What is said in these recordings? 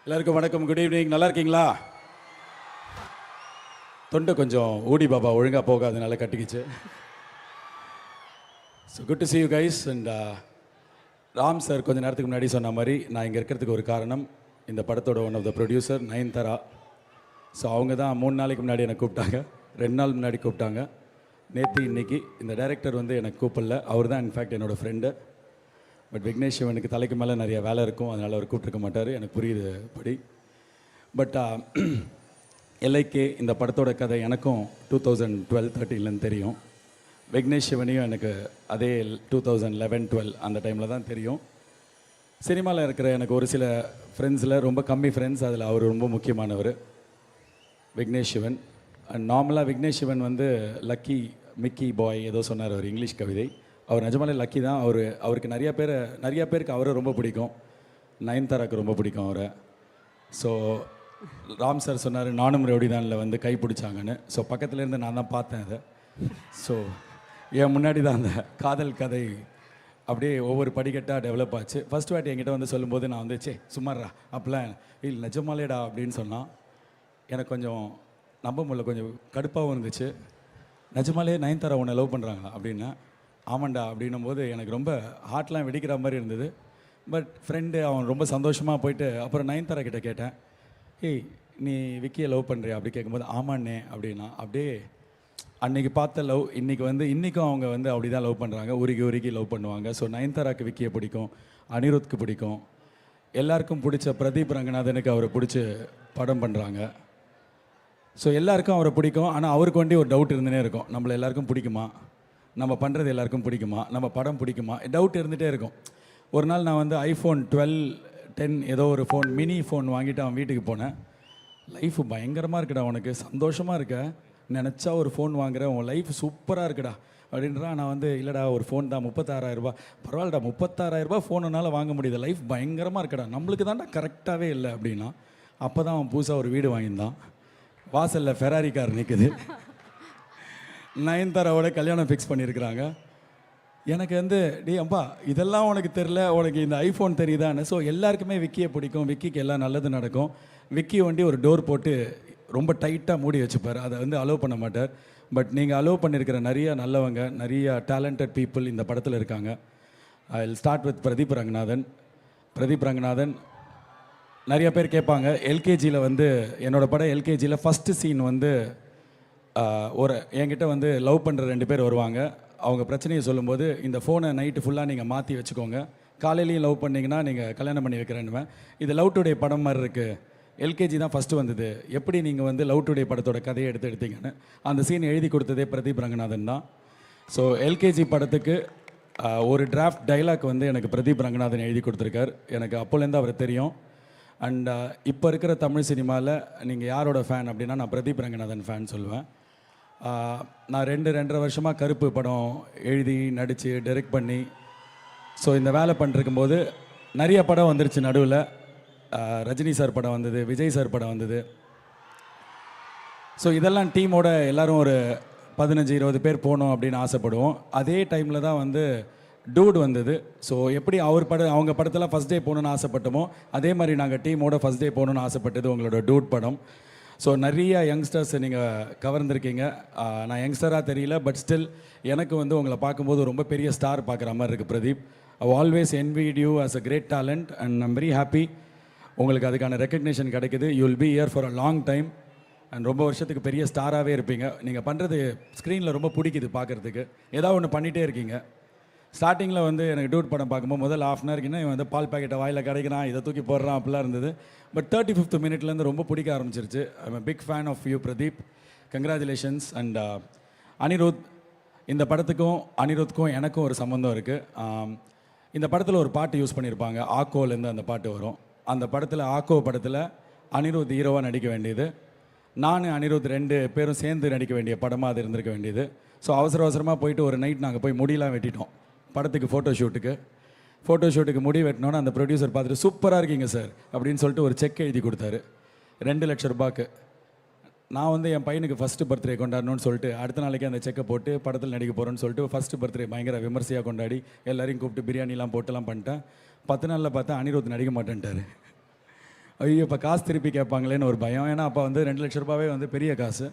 எல்லாருக்கும் வணக்கம், good evening. நல்லா இருக்கீங்களா? தொண்டை கொஞ்சம் ஊடி பாபா ஒழுங்காக போகாதனால கட்டிக்கிச்சு. So good to see you guys. And Ram sir கொஞ்சம் நேரத்துக்கு முன்னாடி சொன்ன மாதிரி நான் இங்கே இருக்கிறதுக்கு ஒரு காரணம் இந்த படத்தோட one of the producer Nayanthara. So அவங்க தான் 3 நாளைக்கு முன்னாடி எனக்கு கூப்பிட்டாங்க, 2 நாள் முன்னாடி கூப்பிட்டாங்க, நேற்று இன்னைக்கு. இந்த டைரக்டர் வந்து எனக்கு கூப்பிடல, அவர் தான் இன்ஃபேக்ட் என்னோடய ஃப்ரெண்டு. பட் விக்னேஷ் சிவனுக்கு தலைக்கு மேலே நிறைய வேலை இருக்கும், அதனால் அவர் கூப்பிட்ருக்க மாட்டார், எனக்கு புரியுது படி. பட் எல்ஐகே இந்த படத்தோட கதை எனக்கும் 2012-13 தெரியும். விக்னேஷ் சிவனையும் எனக்கு அதே 2011-12 அந்த டைமில் தான் தெரியும். சினிமாவில் இருக்கிற எனக்கு ஒரு சில ஃப்ரெண்ட்ஸில் ரொம்ப கம்மி ஃப்ரெண்ட்ஸ், அதில் அவர் ரொம்ப முக்கியமானவர் விக்னேஷ் சிவன். அண்ட் நார்மலாக விக்னேஷ் சிவன் வந்து லக்கி மிக்கி பாய் ஏதோ சொன்னார் அவர், இங்கிலீஷ் கவிதை. அவர் நிஜமாலே லக்கி தான். அவருக்கு நிறைய பேருக்கு அவரை ரொம்ப பிடிக்கும், நயன்தாராக்கு ரொம்ப பிடிக்கும் அவரை. ஸோ ராம் சார் சொன்னார் நானும் ரவுடிதானில் வந்து கை பிடிச்சாங்கன்னு. ஸோ பக்கத்துலேருந்து நான் தான் பார்த்தேன் அதை. ஸோ என் முன்னாடி தான் அந்த காதல் கதை அப்படியே ஒவ்வொரு படிக்கட்டாக டெவலப் ஆச்சு. ஃபர்ஸ்ட் வாட்டி என்கிட்ட வந்து சொல்லும்போது நான் வந்து சும்மாறா அப்பெல்லாம் இல்லை நிஜமாலேடா அப்படின்னு சொன்னான். எனக்கு கொஞ்சம் நம்ப முடியல, கொஞ்சம் கடுப்பாகவும் இருந்துச்சு. நிஜமாலே நயன்தாரா உன்னை லவ் பண்ணுறாங்களா அப்படின்னா, ஆமாண்டா அப்படின்னும் போது எனக்கு ரொம்ப ஹார்ட்லாம் வெடிக்கிற மாதிரி இருந்தது. பட் ஃப்ரெண்டு அவன் ரொம்ப சந்தோஷமாக போயிட்டு அப்புறம் நயன்தாரா கிட்டே கேட்டேன், ஏய் நீ விக்கியை லவ் பண்ணுறியா அப்படி கேட்கும்போது ஆமாண்ணே அப்படின்னா, அப்படியே அன்றைக்கி பார்த்த லவ் இன்றைக்கும் அவங்க வந்து அப்படி தான் லவ் பண்ணுறாங்க, உருகி லவ் பண்ணுவாங்க. ஸோ நயன்தாராக்கு விக்கியை பிடிக்கும், அனிருத்துக்கு பிடிக்கும், எல்லாருக்கும் பிடிச்ச பிரதீப் ரங்கநாதனுக்கு அவரை பிடிச்சி படம் பண்ணுறாங்க. ஸோ எல்லாருக்கும் அவரை பிடிக்கும். ஆனால் அவருக்கு வேண்டி ஒரு டவுட் இருந்துகிட்டே இருக்கும், நம்மளை எல்லாருக்கும் பிடிக்குமா, நம்ம பண்ணுறது எல்லாருக்கும் பிடிக்குமா, நம்ம படம் பிடிக்குமா, டவுட் இருந்துகிட்டே இருக்கும். ஒரு நாள் நான் வந்து iPhone 12, 10 ஏதோ ஒரு ஃபோன், மினி ஃபோன் வாங்கிட்டு அவன் வீட்டுக்கு போனேன். லைஃப் பயங்கரமாக இருக்குடா, உனக்கு சந்தோஷமாக இருக்க, நினச்சா ஒரு ஃபோன் வாங்குற, உன் லைஃப் சூப்பராக இருக்குடா அப்படின்றான். நான் வந்து இல்லைடா ஒரு ஃபோன் தான் 36,000 ரூபா. பரவாயில்லடா 36,000 ஃபோனுனால வாங்க முடியுது, லைஃப் பயங்கரமாக இருக்குடா, நம்மளுக்கு தான்டா கரெக்டாகவே இல்லை அப்படின்னா. அப்போ தான் அவன் புதுசாக ஒரு வீடு வாங்கியிருந்தான், வாசலில் ஃபெராரி கார் நிற்குது, நயன்தாராவோட கல்யாணம் ஃபிக்ஸ் பண்ணியிருக்கிறாங்க. எனக்கு வந்து டே அப்பா இதெல்லாம் உனக்கு தெரில, உனக்கு இந்த ஐஃபோன் தெரியுதான்னு. ஸோ எல்லாருக்குமே விக்கியை பிடிக்கும், விக்கிக்கு எல்லாம் நல்லது நடக்கும். விக்கி வண்டி ஒரு டோர் போட்டு ரொம்ப டைட்டாக மூடி வச்சுப்பார், அதை வந்து அலோவ் பண்ண மாட்டார். பட் நீங்கள் அலோவ் பண்ணியிருக்கிற நிறைய நல்லவங்க, நிறைய டேலண்டட் பீப்புள் இந்த படத்தில் இருக்காங்க. I will start with Pradeep Ranganathan. நிறைய பேர் கேட்பாங்க, எல்கேஜியில் வந்து என்னோடய படம் எல்கேஜியில் ஃபஸ்ட்டு சீன் வந்து என்கிட்ட வந்து லவ் பண்ணுற 2 பேர் வருவாங்க. அவங்க பிரச்சனையை சொல்லும்போது, இந்த ஃபோனை நைட்டு ஃபுல்லாக நீங்கள் மாற்றி வச்சுக்கோங்க, காலையிலையும் லவ் பண்ணிங்கன்னா நீங்கள் கல்யாணம் பண்ணி வைக்கிறேன்னுவேன். இது லவ் டுடே படம் மாதிரி இருக்குது, எல்கேஜி தான் ஃபஸ்ட்டு வந்தது, எப்படி நீங்கள் வந்து லவ் டுடே படத்தோட கதையை எடுத்தீங்கன்னு. அந்த சீன் எழுதி கொடுத்ததே பிரதீப் ரங்கநாதன் தான். ஸோ எல்கேஜி படத்துக்கு ஒரு டிராஃப்ட் டைலாக் வந்து எனக்கு பிரதீப் ரங்கநாதன் எழுதி கொடுத்துருக்கார். எனக்கு அப்போலேருந்து அவர் தெரியும். அண்ட் இப்போ இருக்கிற தமிழ் சினிமாவில் நீங்கள் யாரோட ஃபேன் அப்படின்னா, நான் பிரதீப் ரங்கநாதன் ஃபேன் சொல்லுவேன். நான் 2-2.5 வருஷமாக கருப்பு படம் எழுதி நடித்து டைரக்ட் பண்ணி, ஸோ இந்த வேலை பண்ணிருக்கும்போது நிறைய படம் வந்துருச்சு. நடுவில் ரஜினி சார் படம் வந்தது, விஜய் சார் படம் வந்தது. ஸோ இதெல்லாம் டீமோட எல்லோரும் ஒரு 15-20 பேர் போகணும் அப்படின்னு ஆசைப்படுவோம். அதே டைமில் தான் வந்து டூட் வந்தது. ஸோ எப்படி அவங்க படத்தில் ஃபஸ்ட் டே போகணுன்னு ஆசைப்பட்டோமோ, அதே மாதிரி நாங்கள் டீமோட ஃபஸ்ட் டே போகணுன்னு ஆசைப்பட்டது உங்களோட டூட் படம். ஸோ நிறைய யங்ஸ்டர்ஸை நீங்கள் கவர்ந்துருக்கீங்க. நான் யங்ஸ்டராக தெரியல, பட் ஸ்டில் எனக்கு வந்து உங்களை பார்க்கும்போது ரொம்ப பெரிய ஸ்டார் பார்க்குற மாதிரி இருக்குது Pradeep. I always envied you as a great talent and I'm very happy உங்களுக்கு அதுக்கான ரெக்கக்னேஷன் கிடைக்குது. You will be here for a long time and ரொம்ப வருஷத்துக்கு பெரிய ஸ்டாராகவே இருப்பீங்க. நீங்கள் பண்ணுறது ஸ்க்ரீனில் ரொம்ப பிடிக்குது பார்க்குறதுக்கு, ஏதாவது ஒன்று பண்ணிகிட்டே இருக்கீங்க. ஸ்டார்டிங்கில் வந்து எனக்கு டூட் படம் பார்க்கும்போது முதல் ½ அன் ஹவர்க்குன்னா இவன் வந்து பால் பாக்கெட்டை வாயில் கிடைக்கிறான், இதை தூக்கி போடுறான், அப்படிலாம் இருந்தது. பட் 35th மினிட்லேருந்து ரொம்ப பிடிக்க ஆரம்பிச்சிருச்சு. I am big fan of you Pradeep, congratulations. And Anirudh, இந்த படத்துக்கும் அனிருத்துக்கும் எனக்கும் ஒரு சம்மந்தம் இருக்குது. இந்த படத்தில் ஒரு பாட்டு யூஸ் பண்ணியிருப்பாங்க, ஆக்கோலேருந்து அந்த பாட்டு வரும். அந்த படத்தில் ஆக்கோ படத்தில் அனிருத் ஹீரோவாக நடிக்க வேண்டியது, நான் அனிருத் 2 பேரும் சேர்ந்து நடிக்க வேண்டிய படமாக அது இருந்திருக்க வேண்டியது. ஸோ அவசரமாக போயிட்டு ஒரு நைட் நாங்கள் போய் முடியெலாம் வெட்டிட்டோம் படத்துக்கு ஃபோட்டோ ஷூட்டுக்கு முடி வெட்டினோன்னு அந்த ப்ரொடியூசர் பார்த்துட்டு சூப்பராக இருக்கீங்க சார் அப்படின்னு சொல்லிட்டு ஒரு செக் எழுதி கொடுத்தாரு 2 லட்சம் ரூபாய்க்கு. நான் வந்து என் பையனுக்கு ஃபஸ்ட்டு பர்த்டே கொண்டாடணும்னு சொல்லிட்டு அடுத்த நாளைக்கு அந்த செக்கை போட்டு படத்தில் நடிக்க போகிறேன்னு சொல்லிட்டு ஃபஸ்ட்டு பர்த்டே பயங்கர விமர்சையாக கொண்டாடி எல்லாரையும் கூப்பிட்டு பிரியாணிலாம் போட்டுலாம் பண்ணிட்டேன். 10 நாளில் பார்த்தா அனிருத் நடிக்க மாட்டேன்ட்டார். ஐயோ இப்போ காசு திருப்பி கேட்பாங்களேன்னு ஒரு பயம். ஏன்னா அப்போ வந்து 2 லட்ச ரூபாவே வந்து பெரிய காசு.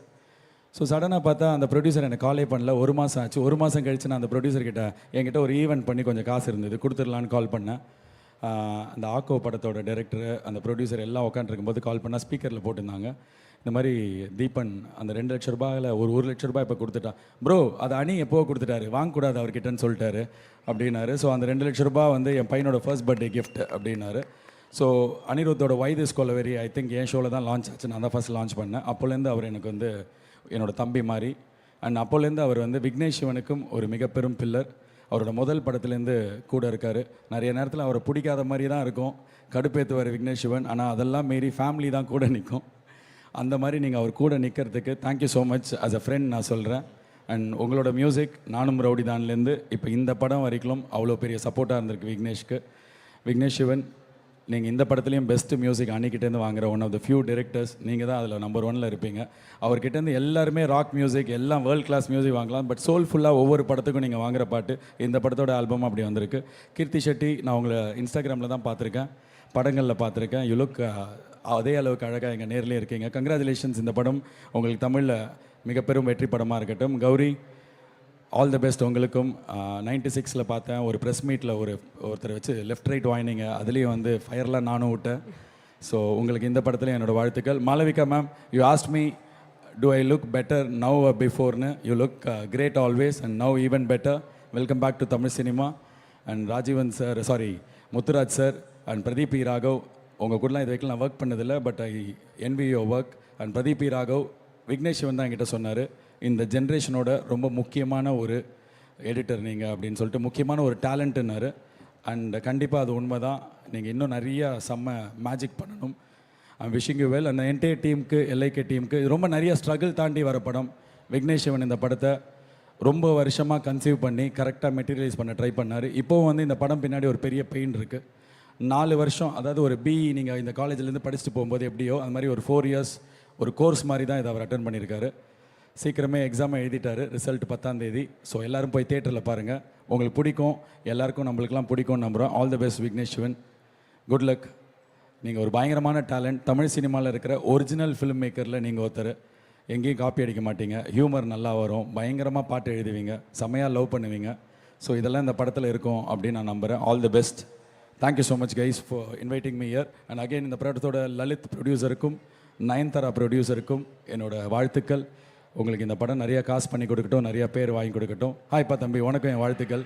ஸோ சடனாக பார்த்தா அந்த ப்ரொடியூசர் எனக்கு காலே பண்ணல. 1 மாதம் ஆச்சு. 1 மாதம் கழிச்சு நான் அந்த ப்ரொடியூசர்கிட்ட என்கிட்ட ஒரு ஈவெண்ட் பண்ணி கொஞ்சம் காசு இருந்தது, கொடுத்துடலான்னு கால் பண்ணேன். அந்த ஆக்கோ படத்தோட டைரக்டர், அந்த ப்ரொடியூசர் எல்லாம் உட்காந்துருக்கும்போது கால் பண்ணால் ஸ்பீக்கரில் போட்டிருந்தாங்க, இந்த மாதிரி தீபன் அந்த 2 லட்ச ரூபாயில் ஒரு 1 லட்ச ரூபாய் இப்போ கொடுத்துட்டான் ப்ரோ, அது அணி எப்போ கொடுத்துட்டாரு, வாங்கக்கூடாது அவர்கிட்டன்னு சொல்லிட்டாரு அப்படின்னாரு. ஸோ அந்த 2 லட்ச ரூபா வந்து என் பையனோட ஃபர்ஸ்ட் பர்த்டே கிஃப்ட் அப்படின்னாரு. ஸோ அனிருத்தோட why this Kolaveri I think என் ஷோவில் தான் லான்ச் ஆச்சு, நான் தான் ஃபர்ஸ்ட் லான்ச் பண்ணேன். அப்போலேருந்து அவர் எனக்கு வந்து என்னோடய தம்பி மாதிரி. அண்ட் அப்போலேருந்து அவர் வந்து விக்னேஷ் சிவனுக்கும் ஒரு மிக பெரும் பில்லர். அவரோட முதல் படத்துலேருந்து கூட இருக்கார். நிறைய நேரத்தில் அவரை பிடிக்காத மாதிரி தான் இருக்கும், கடுப்பேற்றுவார் விக்னேஷ் சிவன். ஆனால் அதெல்லாம் மீறி ஃபேமிலி தான் கூட நிற்கும். அந்த மாதிரி நீங்கள் அவர் கூட நிற்கிறதுக்கு thank you so much as a friend நான் சொல்கிறேன். அண்ட் உங்களோட மியூசிக் நானும் ரவுடி தான்லேருந்து இப்போ இந்த படம் வரைக்கும் அவ்வளோ பெரிய சப்போர்ட்டாக இருந்திருக்கு விக்னேஷ்க்கு. விக்னேஷ் சிவன், நீங்கள் இந்த படத்துலேயும் பெஸ்ட்டு மியூசிக் அன்னிக்கிட்டேருந்து வாங்குற one of the few directors. நீங்கள் தான் அதில் நம்பர் 1ல் இருப்பீங்க. அவர்கிட்டேருந்து எல்லாருமே ராக் மியூசிக் எல்லாம் வேர்ல்ட் கிளாஸ் மியூசிக் வாங்கலாம், பட் சோல்ஃபுல்லாக ஒவ்வொரு படத்துக்கும் நீங்கள் வாங்குற பாட்டு இந்த படத்தோட ஆல்பம் அப்படி வந்திருக்கு. கீர்த்தி ஷெட்டி, நான் உங்களை இன்ஸ்டாகிராமில் தான் பார்த்துருக்கேன், படங்களில் பார்த்துருக்கேன். யூ லுக் அதே அளவுக்கு அழகாக எங்கள் நேர்லேயே இருக்கீங்க. கங்க்ராச்சுலேஷன்ஸ். இந்த படம் உங்களுக்கு தமிழில் மிக பெரும் வெற்றி படமாக இருக்கட்டும். கௌரி, ஆல் த பெஸ்ட் உங்களுக்கும். 96ல் பார்த்தேன் ஒரு ப்ரெஸ் மீட்டில் ஒருத்தரை வச்சு லெஃப்ட் ரைட் வாங்கினீங்க, அதுலேயும் வந்து ஃபயர்லாம் நானும் விட்டேன். ஸோ உங்களுக்கு இந்த படத்தில் என்னோடய வாழ்த்துக்கள். Malavika ma'am, you asked me to I look better now பிஃபோர்னு. You look great always and now even better. Welcome back to Tamil cinema. And Rajeevan sir, sorry Muthuraj sir and Pradeep E Raghav, உங்கள் கூடலாம் இது வரைக்கும் நான் ஒர்க் பண்ணதில்லை, but I envy your work. And Pradeep E Raghav, Vignesh Shivan தான் என்கிட்ட சொன்னார், இந்த ஜென்ரேஷனோட ரொம்ப முக்கியமான ஒரு எடிட்டர் நீங்கள் அப்படின்னு சொல்லிட்டு, முக்கியமான ஒரு டேலண்ட்டுன்னாரு. அண்ட் கண்டிப்பாக அது உண்மை தான். நீங்கள் இன்னும் நிறையா செம்ம மேஜிக் பண்ணணும். I'm wishing you well. அந்த என்டையர் டீமுக்கு, எல்ஐகே டீமுக்கு, இது ரொம்ப நிறைய ஸ்ட்ரகிள் தாண்டி வர படம். விக்னேஷ் சிவன் இந்த படத்தை ரொம்ப வருஷமாக கன்சீவ் பண்ணி கரெக்டாக மெட்டீரியலைஸ் பண்ண ட்ரை பண்ணார். இப்போவும் வந்து இந்த படம் பின்னாடி ஒரு பெரிய பெயின் இருக்குது. 4 வருஷம், அதாவது ஒரு பிஇ நீங்கள் இந்த காலேஜ்லேருந்து படிச்சுட்டு போகும்போது எப்படியோ அது மாதிரி ஒரு 4 இயர்ஸ் ஒரு கோர்ஸ் மாதிரி தான் இதை அவர் அட்டன் பண்ணியிருக்காரு. சீக்கிரமே எக்ஸாமை எழுதிட்டார், ரிசல்ட் 10ஆம் தேதி. ஸோ எல்லோரும் போய் தியேட்டரில் பாருங்கள், உங்களுக்கு பிடிக்கும், எல்லாருக்கும் நம்மளுக்கெல்லாம் பிடிக்கும்னு நம்புகிறோம். All the best Vignesh Sivan, good luck. நீங்கள் ஒரு பயங்கரமான டேலண்ட். தமிழ் சினிமாவில் இருக்கிற ஒரிஜினல் ஃபிலிம் மேக்கரில் நீங்கள் ஒருத்தர். எங்கேயும் காப்பி அடிக்க மாட்டீங்க, ஹியூமர் நல்லா வரும், பயங்கரமாக பாட்டு எழுதுவீங்க, செம்மையாக லவ் பண்ணுவீங்க. ஸோ இதெல்லாம் இந்த படத்தில் இருக்கும் அப்படின்னு நான் நம்புகிறேன். All the best. Thank you so much guys for inviting me year. And again இந்த படத்தோட லலித் ப்ரொடியூசருக்கும் நயன்தாரா ப்ரொடியூசருக்கும் என்னோட வாழ்த்துக்கள். உங்களுக்கு இந்த படம் நிறைய காசு பண்ணி கொடுக்கட்டும், நிறைய பேர் வாங்கி கொடுக்கட்டும். ஹாய்ப்பா தம்பி, உனக்கும் என் வாழ்த்துக்கள்.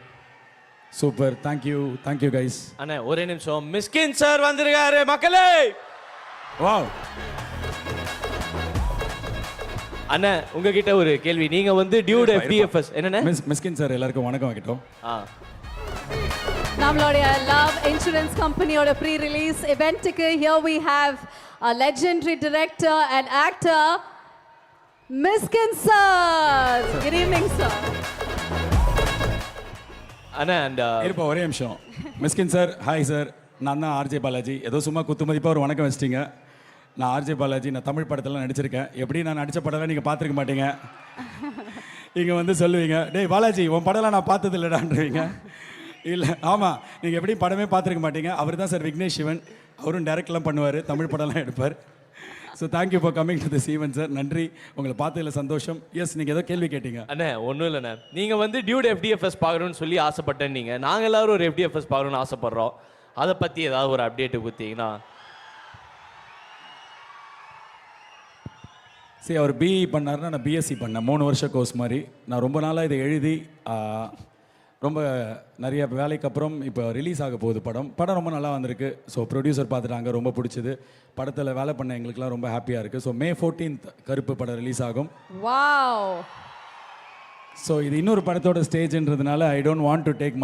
Super, thank you, thank you guys. அண்ணா ஒரே நிமிஷம், மிஸ்கின் சார் வந்திருக்காரு மக்களே. வாவ். அண்ணா உங்ககிட்ட ஒரு கேள்வி. நீங்க வந்து டியூட் FDFS என்னண்ணே? மிஸ்கின் சார் எல்லாருக்கும் வணக்கம் வைக்கட்டும். நம்மளுடைய லவ் இன்சூரன்ஸ் கம்பெனியோட ப்ரீ ரிலீஸ் இவெண்ட்டுக்கு here we have a legendary director and actor Miskin sir. Good evening sir. Anna and இருப்பா ஒரே நிமிஷம். மிஸ்கின் சார், ஹாய் சார். நான் தான் ஆர்ஜே பாலாஜி. ஏதோ சும்மா குத்து மதிப்பாக ஒரு வணக்கம் வச்சிட்டிங்க. நான் ஆர்ஜே பாலாஜி. நான் தமிழ் படத்தில் நடிச்சிருக்கேன். எப்படி நான் நடித்த படம்லாம் நீங்கள் பார்த்துருக்க மாட்டீங்க. இங்கே வந்து சொல்லுவீங்க, டேய் பாலாஜி உன் படம்லாம் நான் பார்த்தது இல்லைடான்றீங்க. இல்லை, ஆமாம், நீங்கள் எப்படியும் படமே பார்த்துருக்க மாட்டீங்க. அவர் தான் சார் விக்னேஷ் சிவன். அவரும் டைரக்ட்லாம் பண்ணுவார், தமிழ் படம்லாம் எடுப்பார். So thank you for coming to this event sir. நன்றி, உங்களை பார்த்ததில் சந்தோஷம். எஸ், நீங்கள் ஏதோ கேள்வி கேட்டீங்க. அண்ணா ஒன்றும் இல்லைண்ணே, நீங்கள் வந்து டியூட் FDFS பார்க்கணும்னு சொல்லி ஆசைப்பட்டேன். நீங்கள் நாங்கள் எல்லோரும் ஒரு FDFS பார்க்கணும்னு ஆசைப்பட்றோம். அதை பற்றி ஏதாவது ஒரு அப்டேட்டு கொடுத்தீங்கன்னா. சரி, அவர் பிஇ பண்ணார்னா நான் பிஎஸ்சி பண்ணேன், 3 வருஷ கோர்ஸ் மாதிரி. நான் ரொம்ப நாளாக இதை எழுதி ரொம்ப நிறைய வேலைக்கு அப்புறம் இப்போ ரிலீஸ் ஆக போகுது படம் ரொம்ப நல்லா வந்திருக்கு. ஸோ ப்ரொடியூசர் பார்த்துட்டாங்க, ரொம்ப பிடிச்சது. படத்தில் வேலை பண்ண எங்களுக்குலாம் ரொம்ப ஹாப்பியாக இருக்குது. ஸோ May 14th கருப்பு படம் ரிலீஸ் ஆகும். வாவ். ஸோ இது இன்னொரு படத்தோட ஸ்டேஜ்ன்றதுனால I don't want to take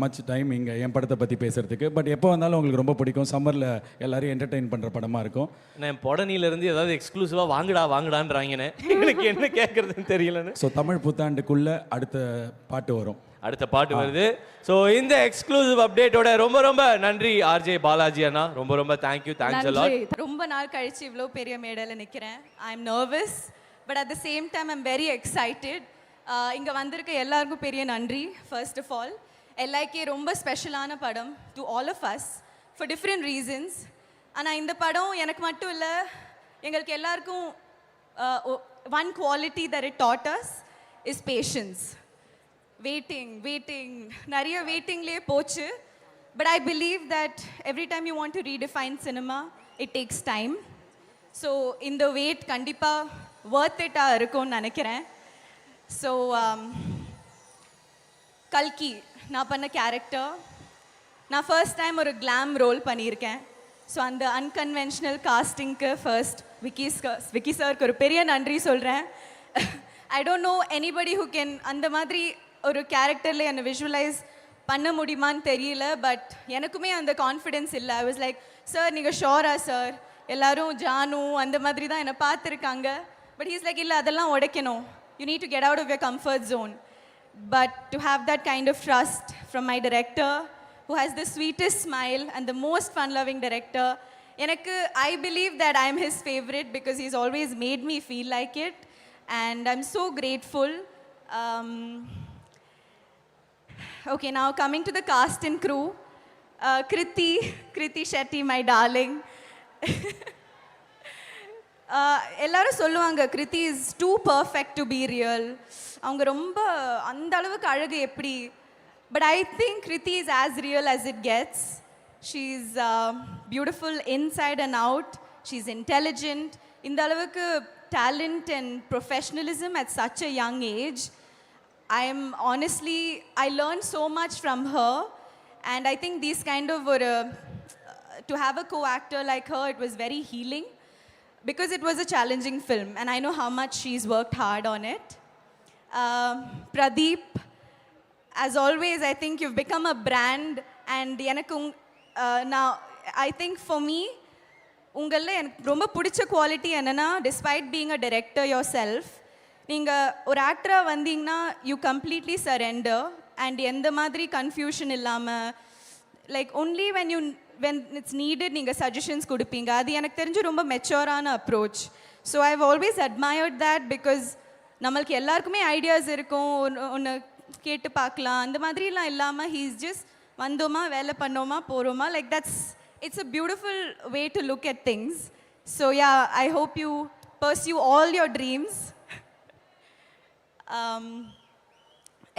much time இங்கே என் படத்தை பற்றி பேசுகிறதுக்கு. பட் எப்போ வந்தாலும் உங்களுக்கு ரொம்ப பிடிக்கும். சம்மரில் எல்லாரையும் என்டர்டெயின் பண்ணுற படமாக இருக்கும். நான் பொடனிலேருந்து ஏதாவது எக்ஸ்க்ளூசிவாக வாங்கடான்றாங்கண்ணே. எனக்கு என்ன கேட்குறதுன்னு தெரியலன்னு. ஸோ தமிழ் புத்தாண்டுக்குள்ளே அடுத்த பாட்டு வரும், அடுத்த பாட்டு வருது. ஸோ இந்த எக்ஸ்க்ளூசிவ் அப்டேட்டோட ரொம்ப ரொம்ப நன்றி ஆர்ஜே பாலாஜி அண்ணா. ரொம்ப ரொம்ப தேங்க்யூ, தேங்க்ஸ் a lot. ரொம்ப நாள் கழிச்சு இவ்வளோ பெரிய மேடையில் நிற்கிறேன். I am nervous but at the same time I'm very excited. இங்கே வந்திருக்க எல்லாருக்கும் பெரிய நன்றி. ஃபர்ஸ்ட் ஆஃப் ஆல் LIK ரொம்ப ஸ்பெஷலான படம் to all of us for different reasons. ஆனால் இந்த படம் எனக்கு மட்டும் இல்லை எங்களுக்கு எல்லாருக்கும் one quality that it taught us is patience. Waiting நிறைய வெயிட்டிங்லேயே போச்சு. But I believe that every time you want to redefine cinema it takes time. So இந்த வெயிட் கண்டிப்பாக வர்த் இட்டாக இருக்கும்னு நினைக்கிறேன். ஸோ கல்கி நான் பண்ண கேரக்டர், நான் ஃபர்ஸ்ட் டைம் ஒரு கிளாம் ரோல் பண்ணியிருக்கேன். ஸோ அந்த அன்கன்வென்ஷனல் காஸ்டிங்க்கு ஃபர்ஸ்ட் விக்கி சாருக்கு ஒரு பெரிய நன்றி சொல்கிறேன். I don't know anybody who can அந்த மாதிரி ஒரு கேரக்டரில் என்னை விஷுவலைஸ் பண்ண முடியுமான்னு தெரியல. பட் எனக்குமே அந்த கான்ஃபிடென்ஸ் இல்லை. ஐ வாஸ் லைக், சார் நீங்கள் ஷோரா சார், எல்லாரும் ஜானு அந்த மாதிரி தான் என்னை பார்த்துருக்காங்க. பட் ஹீஸ் லைக், இல்லை அதெல்லாம் உடைக்கணும், you need to get out of your comfort zone. But to have that kind of trust from my director who has the sweetest smile and the most fun-loving director. எனக்கு I believe that I am his favorite because he's always made me feel like it and I'm so grateful. Okay, now coming to the cast and crew. Kriti Shetty, my darling. எல்லாரும் சொல்லுவாங்க Krithi is too perfect to be real. அவங்க ரொம்ப அந்த அளவுக்கு அழகு எப்படி. But I think Krithi is as real as it gets. She is beautiful inside and out. She is intelligent. இந்த அளவுக்கு talent and professionalism at such a young age. I learned so much from her and I think these kind of to have a co-actor like her, it was very healing because it was a challenging film and I know how much she's worked hard on it. Pradeep, as always, I think you've become a brand and now I think for me உங்கள எனக்கு ரொம்ப பிடிச்ச quality என்னன்னா, despite being a director yourself, நீங்கள் ஒரு ஆக்டராக வந்தீங்கன்னா you completely சரெண்டர் and எந்த மாதிரி கன்ஃபியூஷன் இல்லாமல் like only when it's needed நீங்கள் சஜஷன்ஸ் கொடுப்பீங்க. அது எனக்கு தெரிஞ்சு ரொம்ப மெச்சூரான approach. So I have always admired that because நம்மளுக்கு எல்லாருக்குமே ஐடியாஸ் இருக்கும், ஒன்று கேட்டு பார்க்கலாம், அந்த மாதிரிலாம் இல்லாமல் ஹீஸ் ஜஸ்ட் வந்தோமா வேலை பண்ணோமா போகிறோமா, like it's a beautiful way to look at things. So yeah, I hope you pursue all your dreams.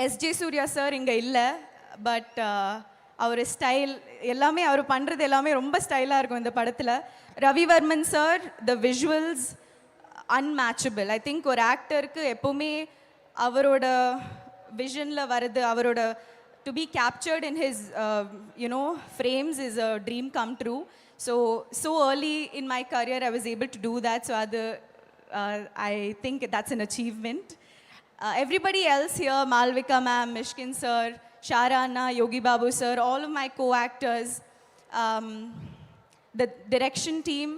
S J Suryah sir இங்கே இல்லை, பட் அவர் ஸ்டைல் எல்லாமே அவர் பண்ணுறது எல்லாமே ரொம்ப ஸ்டைலாக இருக்கும் இந்த படத்தில். Ravivarman sir, the visuals unmatchable. I think ஒரு ஆக்டருக்கு எப்போவுமே அவரோட விஷனில் வருது, அவரோட to be captured in his frames is a dream come true. So early in my career I was able to do that. So அது I think that's an achievement. Everybody else here, Malvika ma'am, Mishkin sir, Shara Anna, Yogi Babu sir, all of my co-actors, the direction team,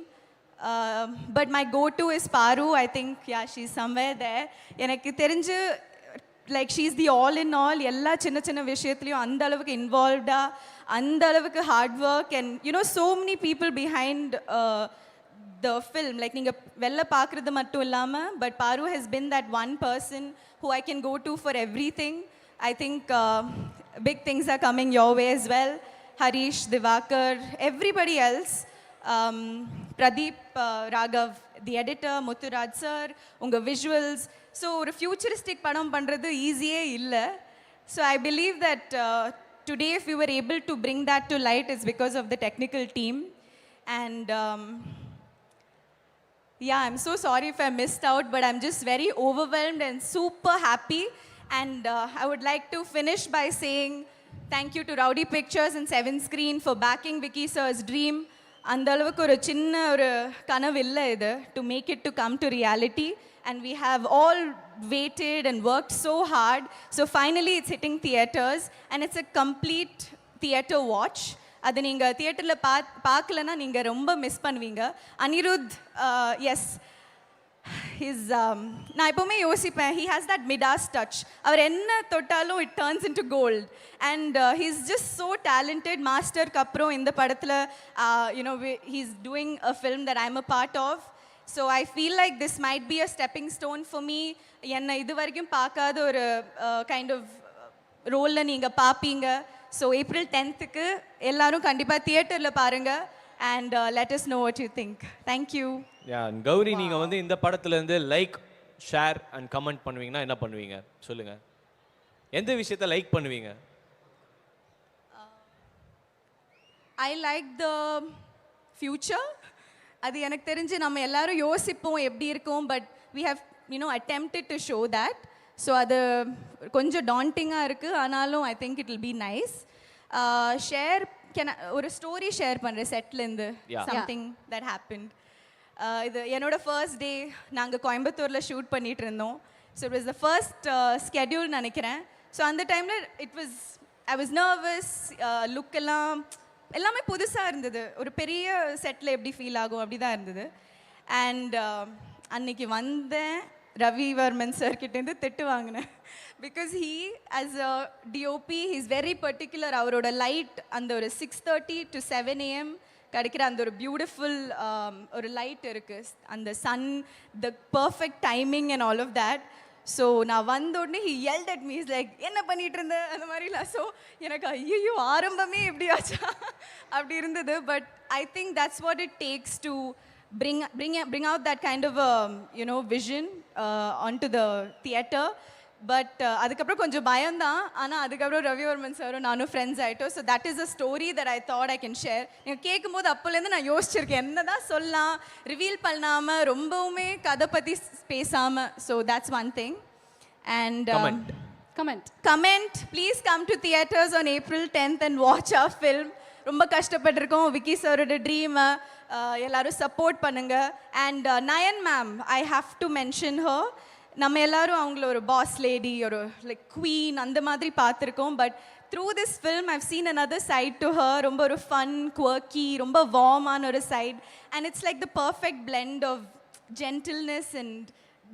but my go-to is Paru. I think, yeah, she's somewhere there. எனக்கு தெரிஞ்சு like she's the all in all. எல்லா சின்ன சின்ன விஷயத்துலையும் அந்த அளவுக்கு இன்வால்வ்டா, அந்த அளவுக்கு hard work and you know so many people behind the film. Like நீங்கள் வெளில பார்க்குறது மட்டும் இல்லாமல், but Paru has been that one person who I can go to for everything. I think big things are coming your way as well. Harish, Divakar, everybody else. Pradeep, Raghav, the editor, Mutturaj sir, unga visuals. So ஒரு futuristic படம் பண்ணுறது ஈஸியே இல்லை. So I believe that today if we were able to bring that to light is because of the technical team. And yeah, I'm so sorry if I missed out, but I'm just very overwhelmed and super happy. And I would like to finish by saying thank you to Rowdy Pictures and Seven Screen for backing Vicky sir's dream. அந்த அளவுக்கு ஒரு சின்ன ஒரு கனவு இல்லை இது, to make it to come to reality. And we have all waited and worked so hard. So finally it's hitting theaters and it's a complete theater watch. அது நீங்கள் தியேட்டரில் பார்க்கலன்னா நீங்கள் ரொம்ப மிஸ் பண்ணுவீங்க. அனிருத், எஸ், நான் எப்போவுமே யோசிப்பேன், he has that Midas touch. அவர் என்ன தொட்டாலும் it turns into gold. And he's just so talented. மாஸ்டருக்கு அப்புறம் இந்த படத்தில் you know he's doing a film that I am a part of. So I feel like this might be a stepping stone for me. என்னை இது வரைக்கும் பார்க்காத ஒரு kind of ரோலில் நீங்கள் பார்ப்பீங்க. ஸோ ஏப்ரல் 10th எல்லாரும் கண்டிப்பாக தியேட்டரில் பாருங்கள். and let us know what you think. Thank you. Gowri நீங்க வந்து இந்த படத்துல இருந்து லைக் ஷேர் அண்ட் கமெண்ட் பண்ணுவீங்கன்னா என்ன பண்ணுவீங்க சொல்லுங்க. எந்த விஷயத்தை லைக் பண்ணுவீங்க? I like the future. அது எனக்கு தெரிஞ்சு நம்ம எல்லாரும் யோசிப்போம் எப்படி இருக்கும், but we have attempted to show that. So அது கொஞ்சம் டாண்டிங்காக இருக்குது, ஆனாலும் I think it will be nice. Share ஒரு ஸ்டோரி ஷேர் பண்ணுறேன் செட்லேருந்து, சம்திங் தட் ஹேப்பன்ட். இது என்னோட ஃபர்ஸ்ட் டே நாங்கள் கோயம்புத்தூரில் ஷூட் பண்ணிகிட்டு இருந்தோம். So it was the first schedule நினைக்கிறேன். ஸோ அந்த டைமில் ஐ வாஸ் நர்வஸ், லுக் எல்லாமே புதுசாக இருந்தது. ஒரு பெரிய செட்டில் எப்படி ஃபீல் ஆகும் அப்படி தான் இருந்தது. அண்ட் அன்னைக்கு வந்தேன், ரவி வர்மன் சார் கிட்டேருந்து திட்டு வாங்கினேன். Because he as a DOP he's very particular. அவரோட லைட் அந்த ஒரு 6:30 to 7 AM கிடைக்கிற அந்த ஒரு பியூட்டிஃபுல் ஒரு லைட் இருக்குது, அந்த sun, the perfect timing and all of that. So நான் வந்த உடனே he yelled at me, is like என்ன பண்ணிகிட்டு இருந்த அந்த மாதிரிலாம். ஸோ எனக்கு ஐயோ ஆரம்பமே எப்படியாச்சா அப்படி இருந்தது. But I think that's what it takes to bring out that kind of vision onto the theatre. But அதுக்கப்புறம் கொஞ்சம் பயம்தான், ஆனால் அதுக்கப்புறம் ரவிவர்மன் சாரும் நானும் ஃப்ரெண்ட்ஸ் ஆகிட்டோம். So that is a story that I thought I can share. நீங்கள் கேட்கும்போது அப்போலேருந்து நான் யோசிச்சிருக்கேன் என்ன தான் சொல்லலாம், ரிவீல் பண்ணாமல் ரொம்பவுமே கதை பற்றி பேசாமல். So that's one thing. And comment please come to theatres on April 10th and watch our film. ரொம்ப கஷ்டப்பட்டிருக்கோம். விக்கி சாரோட ட்ரீமை எல்லாரும் சப்போர்ட் பண்ணுங்க. And nine ma'am, I have to mention her. நம்ம எல்லாரும் அவங்கள ஒரு பாஸ் லேடி, ஒரு லைக் குவீன் அந்த மாதிரி பார்த்துருக்கோம். But through this film I've seen another side to her. ரொம்ப ஒரு ஃபன், குவர்க்கி, ரொம்ப வார்மான ஒரு side. And it's like the perfect blend of gentleness and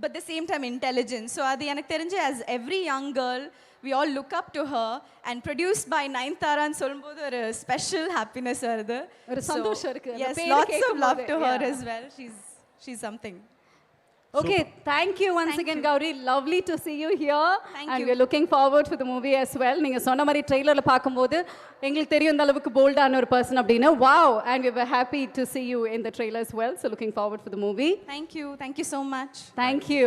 but the same time intelligence. So அது எனக்கு தெரிஞ்சு as every young girl we all look up to her, and produced by Nayanthara ன்னு சொல்லும்போது ஒரு special happiness வருது, ஒரு சந்தோஷம் இருக்கு. Yes, lots of love to her as well. She's something. Okay, thank you once again, Gauri. Lovely to see you here. And you. we're looking forward for the movie as well. நீங்க சொன்ன மாதிரி ட்ரெய்லர்ல பாக்கும்போது எங்களுக்கு தெரியும் இந்த அளவுக்கு போல்டான ஒரு person அப்படினா. Wow, and we were happy to see you in the trailer as well. So looking forward for the movie. Thank you so much. Thank you.